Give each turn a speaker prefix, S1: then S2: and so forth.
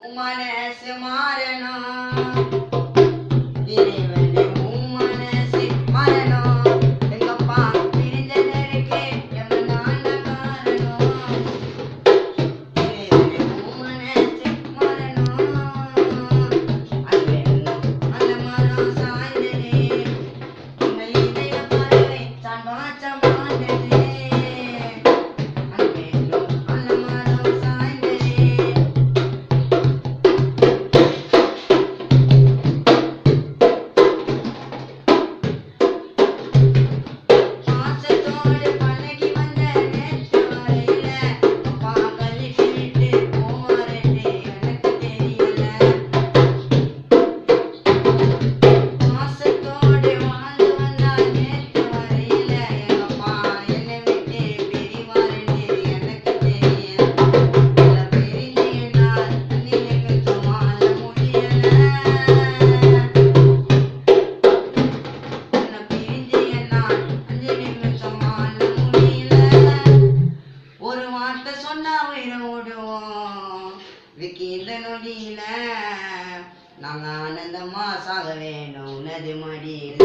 S1: மனசு மாறணும் இறைவனே உன் மனசு மாறணும் எங்கப்பா பிரிஞ்சதற்கு எவனான காரணம் இறைவனே உன் மனசு மாறணும் அன்பென்னும் அந்த மரம் சாய்ந்ததே உங்கள் இதய பறவை தான் வாசம் வாழ்ந்ததே அன்பென்னும் அந்த மரம் சாய்ந்ததே பாசத்தோடு பழகி வந்த நேற்று வரையில அப்பா கழிச்சு விட்டு போவாருன்னு எனக்கு தெரியல பாசத்தோடு வாழ்ந்து வந்தா நேற்று வரையில எங்கப்பா என்னை விட்டு பிரிவாருன்னு எனக்கு தெரியல பிரிஞ்சு என்னால் நினைக்கும் வாழ முடியல உன்னை பிரிஞ்சு என்னால் அஞ்சு நிமிஷம் வாழ முடியல ஒரு வார்த்தை சொன்னா உயிரை ஓடுவோம் விக்கி இந்த நொடியில நாங்க ஆனந்தமா சாக வேணும் உனது மடியில